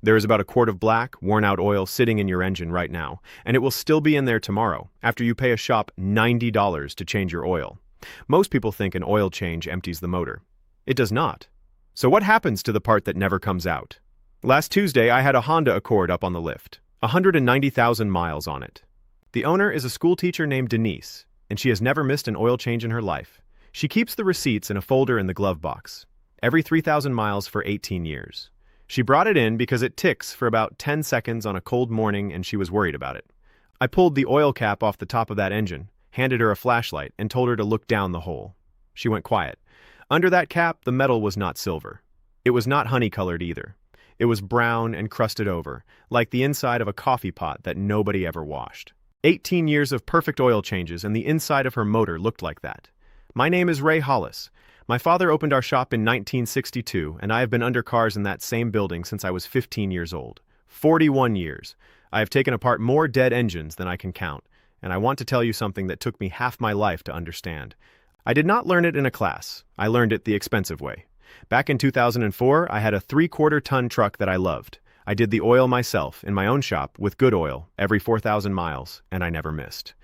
There is about a quart of black, worn-out oil sitting in your engine right now, and it will still be in there tomorrow, after you pay a shop $90 to change your oil. Most people think an oil change empties the motor. It does not. So what happens to the part that never comes out? Last Tuesday, I had a Honda Accord up on the lift, 190,000 miles on it. The owner is a school teacher named Denise, and she has never missed an oil change in her life. She keeps the receipts in a folder in the glove box, every 3,000 miles for 18 years. She brought it in because it ticks for about 10 seconds on a cold morning and she was worried about it. I pulled the oil cap off the top of that engine, handed her a flashlight, and told her to look down the hole. She went quiet. Under that cap, the metal was not silver. It was not honey-colored either. It was brown and crusted over, like the inside of a coffee pot that nobody ever washed. 18 years of perfect oil changes and the inside of her motor looked like that. My name is Ray Hollis. My father opened our shop in 1962, and I have been under cars in that same building since I was 15 years old. 41 years. I have taken apart more dead engines than I can count, and I want to tell you something that took me half my life to understand. I did not learn it in a class. I learned it the expensive way. Back in 2004, I had a 3/4-ton truck that I loved. I did the oil myself, in my own shop, with good oil, every 4,000 miles, and I never missed.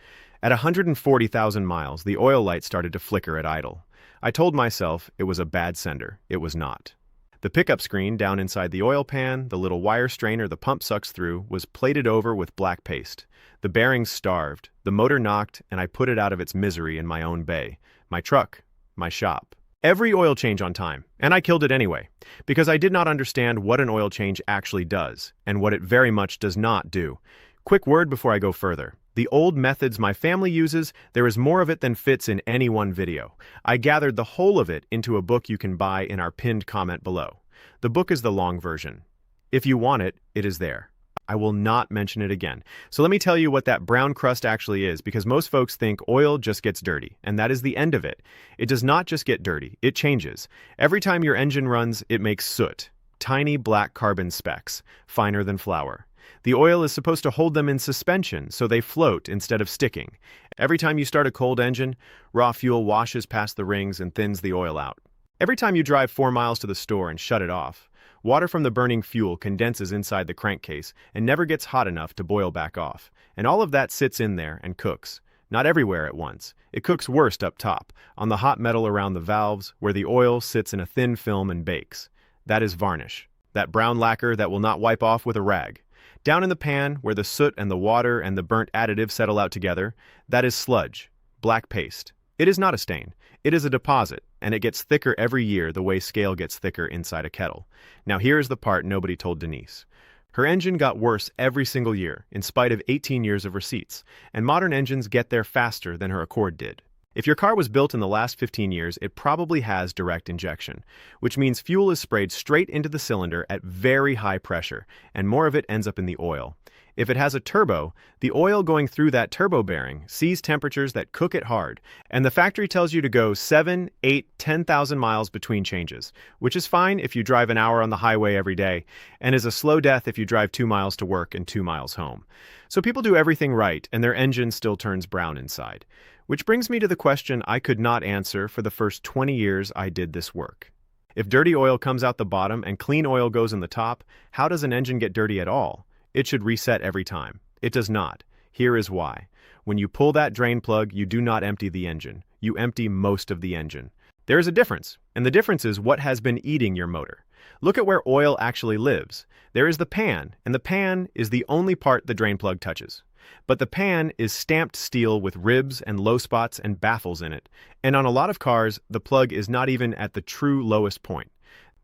At 140,000 miles, the oil light started to flicker at idle. I told myself it was a bad sender. It was not. The pickup screen down inside the oil pan, the little wire strainer the pump sucks through, was plated over with black paste. The bearings starved, the motor knocked, and I put it out of its misery in my own bay. My truck, my shop. Every oil change on time, and I killed it anyway, because I did not understand what an oil change actually does, and what it very much does not do. Quick word before I go further. The old methods my family uses, there is more of it than fits in any one video. I gathered the whole of it into a book you can buy in our pinned comment below. The book is the long version. If you want it, it is there. I will not mention it again. So let me tell you what that brown crust actually is, because most folks think oil just gets dirty, and that is the end of it. It does not just get dirty, it changes. Every time your engine runs, it makes soot. Tiny black carbon specks, finer than flour. The oil is supposed to hold them in suspension so they float instead of sticking. Every time you start a cold engine, raw fuel washes past the rings and thins the oil out. Every time you drive 4 miles to the store and shut it off, water from the burning fuel condenses inside the crankcase and never gets hot enough to boil back off. And all of that sits in there and cooks. Not everywhere at once. It cooks worst up top, on the hot metal around the valves, where the oil sits in a thin film and bakes. That is varnish. That brown lacquer that will not wipe off with a rag. Down in the pan, where the soot and the water and the burnt additive settle out together, that is sludge, black paste. It is not a stain. It is a deposit, and it gets thicker every year the way scale gets thicker inside a kettle. Now here is the part nobody told Denise. Her engine got worse every single year, in spite of 18 years of receipts, and modern engines get there faster than her Accord did. If your car was built in the last 15 years, it probably has direct injection, which means fuel is sprayed straight into the cylinder at very high pressure, and more of it ends up in the oil. If it has a turbo, the oil going through that turbo bearing sees temperatures that cook it hard, and the factory tells you to go 7, 8, 10,000 miles between changes, which is fine if you drive an hour on the highway every day, and is a slow death if you drive 2 miles to work and 2 miles home. So people do everything right, and their engine still turns brown inside. Which brings me to the question I could not answer for the first 20 years I did this work. If dirty oil comes out the bottom and clean oil goes in the top, how does an engine get dirty at all? It should reset every time. It does not. Here is why. When you pull that drain plug, you do not empty the engine. You empty most of the engine. There is a difference, and the difference is what has been eating your motor. Look at where oil actually lives. There is the pan, and the pan is the only part the drain plug touches. But the pan is stamped steel with ribs and low spots and baffles in it, and on a lot of cars, the plug is not even at the true lowest point.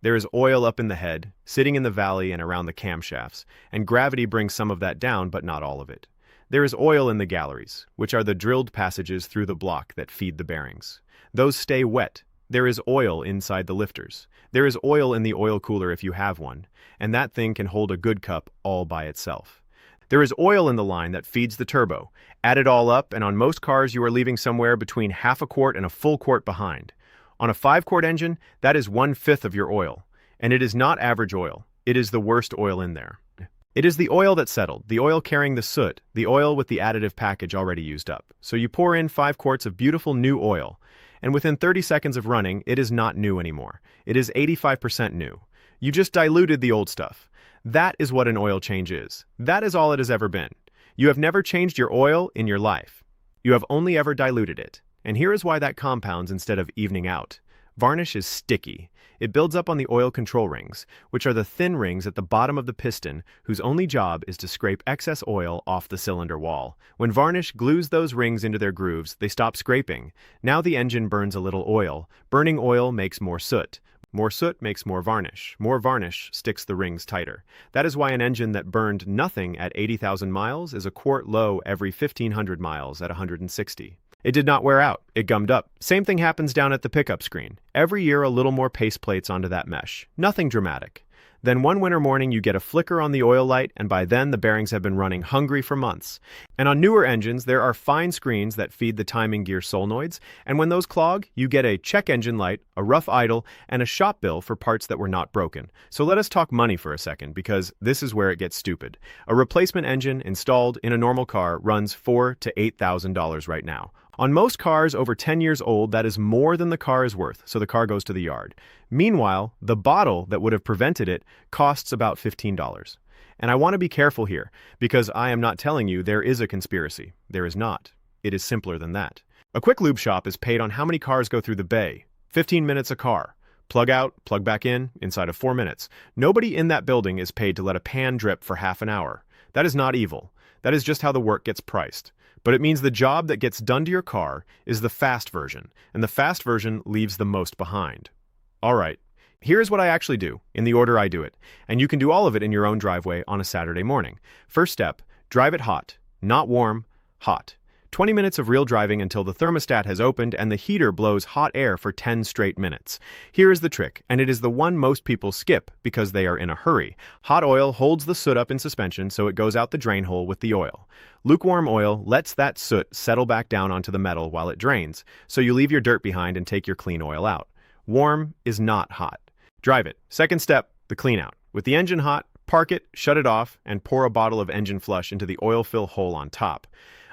There is oil up in the head, sitting in the valley and around the camshafts, and gravity brings some of that down, but not all of it. There is oil in the galleries, which are the drilled passages through the block that feed the bearings. Those stay wet. There is oil inside the lifters. There is oil in the oil cooler if you have one, and that thing can hold a good cup all by itself. There is oil in the line that feeds the turbo. Add it all up, and on most cars you are leaving somewhere between half a quart and a full quart behind. On a 5-quart engine, that is 1/5 of your oil. And it is not average oil. It is the worst oil in there. It is the oil that settled, the oil carrying the soot, the oil with the additive package already used up. So you pour in 5 quarts of beautiful new oil, and within 30 seconds of running, it is not new anymore. It is 85% new. You just diluted the old stuff. That is what an oil change is. That is all it has ever been. You have never changed your oil in your life. You have only ever diluted it. And here is why that compounds instead of evening out. Varnish is sticky. It builds up on the oil control rings, which are the thin rings at the bottom of the piston whose only job is to scrape excess oil off the cylinder wall. When varnish glues those rings into their grooves, they stop scraping. Now the engine burns a little oil. Burning oil makes more soot. More soot makes more varnish. More varnish sticks the rings tighter. That is why an engine that burned nothing at 80,000 miles is a quart low every 1,500 miles at 160. It did not wear out. It gummed up. Same thing happens down at the pickup screen. Every year a little more paste plates onto that mesh. Nothing dramatic. Then one winter morning you get a flicker on the oil light, and by then the bearings have been running hungry for months. And on newer engines there are fine screens that feed the timing gear solenoids, and when those clog, you get a check engine light, a rough idle, and a shop bill for parts that were not broken. So let us talk money for a second, because this is where it gets stupid. A replacement engine installed in a normal car runs $4,000 to $8,000 right now. On most cars over 10 years old, that is more than the car is worth, so the car goes to the yard. Meanwhile, the bottle that would have prevented it costs about $15. And I want to be careful here, because I am not telling you there is a conspiracy. There is not. It is simpler than that. A quick lube shop is paid on how many cars go through the bay. 15 minutes a car. Plug out, plug back in, inside of 4 minutes. Nobody in that building is paid to let a pan drip for half an hour. That is not evil. That is just how the work gets priced. But it means the job that gets done to your car is the fast version, and the fast version leaves the most behind. All right, here's what I actually do, in the order I do it, and you can do all of it in your own driveway on a Saturday morning. First step, drive it hot, not warm, hot. 20 minutes of real driving until the thermostat has opened and the heater blows hot air for 10 straight minutes. Here is the trick, and it is the one most people skip because they are in a hurry. Hot oil holds the soot up in suspension so it goes out the drain hole with the oil. Lukewarm oil lets that soot settle back down onto the metal while it drains, so you leave your dirt behind and take your clean oil out. Warm is not hot. Drive it. Second step, the clean out. With the engine hot, park it, shut it off, and pour a bottle of engine flush into the oil fill hole on top.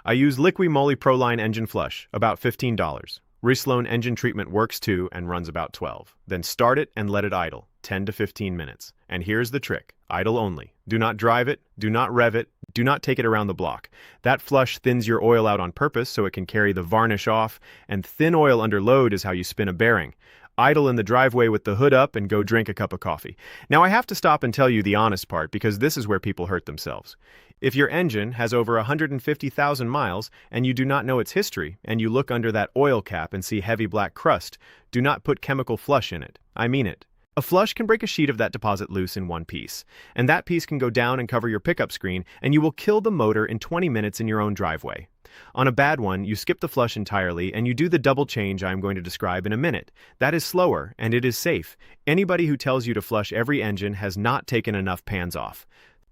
I use Liqui Moly Proline Engine Flush, about $15. Rislone engine treatment works too and runs about $12. Then start it and let it idle, 10 to 15 minutes. And here's the trick, idle only. Do not drive it, do not rev it, do not take it around the block. That flush thins your oil out on purpose so it can carry the varnish off, and thin oil under load is how you spin a bearing. Idle in the driveway with the hood up and go drink a cup of coffee. Now I have to stop and tell you the honest part because this is where people hurt themselves. If your engine has over 150,000 miles and you do not know its history and you look under that oil cap and see heavy black crust, do not put chemical flush in it. I mean it. A flush can break a sheet of that deposit loose in one piece, and that piece can go down and cover your pickup screen, and you will kill the motor in 20 minutes in your own driveway. On a bad one, you skip the flush entirely and you do the double change I am going to describe in a minute. That is slower, and it is safe. Anybody who tells you to flush every engine has not taken enough pans off.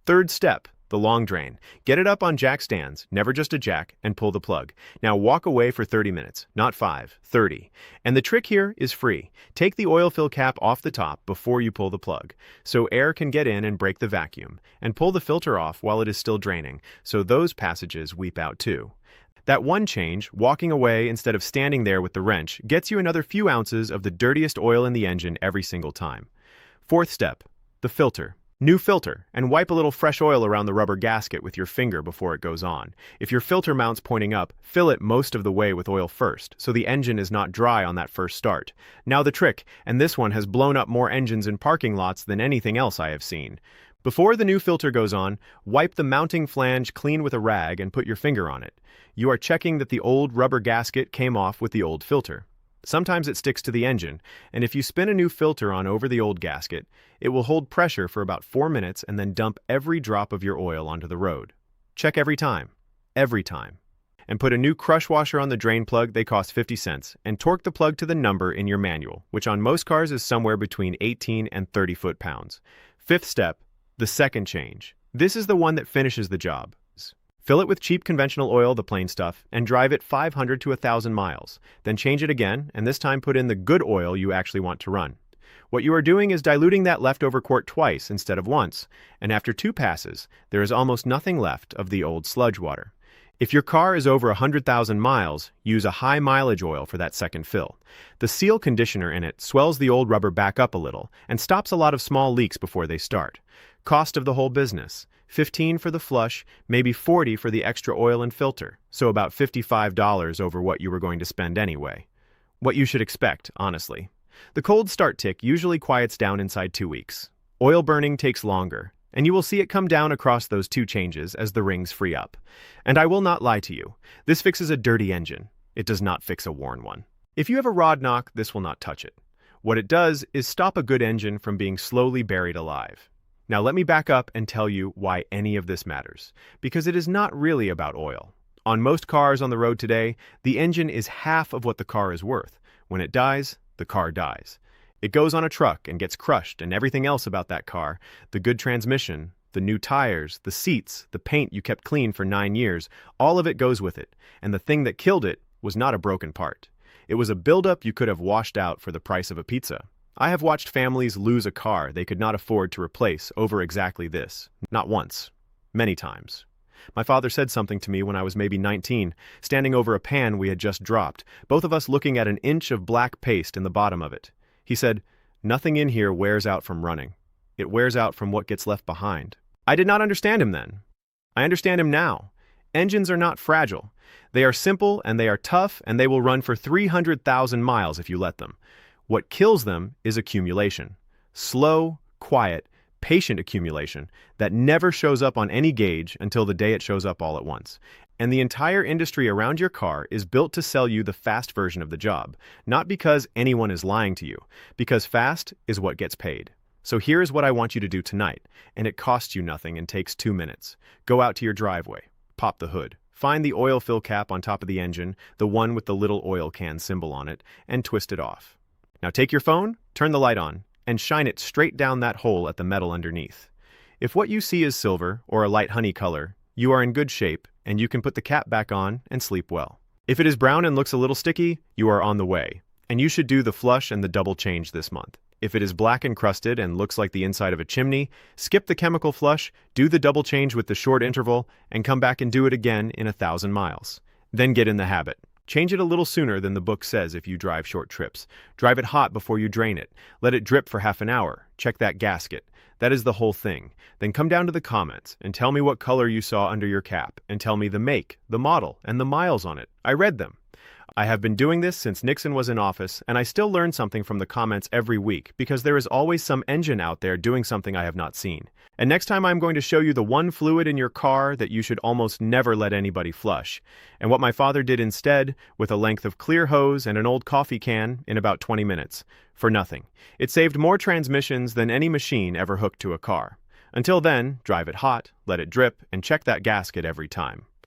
Third step, the long drain. Get it up on jack stands, never just a jack, and pull the plug. Now walk away for 30 minutes, not 5, 30. And the trick here is free. Take the oil fill cap off the top before you pull the plug, so air can get in and break the vacuum, and pull the filter off while it is still draining, so those passages weep out too. That one change, walking away instead of standing there with the wrench, gets you another few ounces of the dirtiest oil in the engine every single time. Fourth step, the filter. New filter, and wipe a little fresh oil around the rubber gasket with your finger before it goes on. If your filter mount's pointing up, fill it most of the way with oil first, so the engine is not dry on that first start. Now the trick, and this one has blown up more engines in parking lots than anything else I have seen. Before the new filter goes on, wipe the mounting flange clean with a rag and put your finger on it. You are checking that the old rubber gasket came off with the old filter. Sometimes it sticks to the engine, and if you spin a new filter on over the old gasket, it will hold pressure for about 4 minutes and then dump every drop of your oil onto the road. Check every time. Every time. And put a new crush washer on the drain plug. They cost 50 cents, and torque the plug to the number in your manual, which on most cars is somewhere between 18 and 30 foot-pounds. Fifth step, the second change. This is the one that finishes the job. Fill it with cheap conventional oil, the plain stuff, and drive it 500 to 1,000 miles. Then change it again, and this time put in the good oil you actually want to run. What you are doing is diluting that leftover quart twice instead of once, and after 2 passes, there is almost nothing left of the old sludge water. If your car is over 100,000 miles, use a high mileage oil for that second fill. The seal conditioner in it swells the old rubber back up a little and stops a lot of small leaks before they start. Cost of the whole business: 15 for the flush, maybe 40 for the extra oil and filter, so about $55 over what you were going to spend anyway. What you should expect, honestly. The cold start tick usually quiets down inside 2 weeks. Oil burning takes longer, and you will see it come down across those 2 changes as the rings free up. And I will not lie to you, this fixes a dirty engine. It does not fix a worn one. If you have a rod knock, this will not touch it. What it does is stop a good engine from being slowly buried alive. Now let me back up and tell you why any of this matters, because it is not really about oil. On most cars on the road today, the engine is half of what the car is worth. When it dies, the car dies. It goes on a truck and gets crushed, and everything else about that car, the good transmission, the new tires, the seats, the paint you kept clean for 9 years, all of it goes with it. And the thing that killed it was not a broken part. It was a buildup you could have washed out for the price of a pizza. I have watched families lose a car they could not afford to replace over exactly this. Not once. Many times. My father said something to me when I was maybe 19, standing over a pan we had just dropped, both of us looking at an inch of black paste in the bottom of it. He said, "Nothing in here wears out from running. It wears out from what gets left behind." I did not understand him then. I understand him now. Engines are not fragile. They are simple and they are tough, and they will run for 300,000 miles if you let them. What kills them is accumulation. Slow, quiet, patient accumulation that never shows up on any gauge until the day it shows up all at once. And the entire industry around your car is built to sell you the fast version of the job, not because anyone is lying to you, because fast is what gets paid. So here is what I want you to do tonight, and it costs you nothing and takes 2 minutes. Go out to your driveway, pop the hood, find the oil fill cap on top of the engine, the one with the little oil can symbol on it, and twist it off. Now take your phone, turn the light on, and shine it straight down that hole at the metal underneath. If what you see is silver or a light honey color, you are in good shape, and you can put the cap back on and sleep well. If it is brown and looks a little sticky, you are on the way, and you should do the flush and the double change this month. If it is black encrusted and looks like the inside of a chimney, skip the chemical flush, do the double change with the short interval, and come back and do it again in 1,000 miles. Then get in the habit. Change it a little sooner than the book says if you drive short trips. Drive it hot before you drain it. Let it drip for half an hour. Check that gasket. That is the whole thing. Then come down to the comments and tell me what color you saw under your cap, and tell me the make, the model, and the miles on it. I read them. I have been doing this since Nixon was in office, and I still learn something from the comments every week because there is always some engine out there doing something I have not seen. And next time I'm going to show you the one fluid in your car that you should almost never let anybody flush, and what my father did instead with a length of clear hose and an old coffee can in about 20 minutes. For nothing. It saved more transmissions than any machine ever hooked to a car. Until then, drive it hot, let it drip, and check that gasket every time.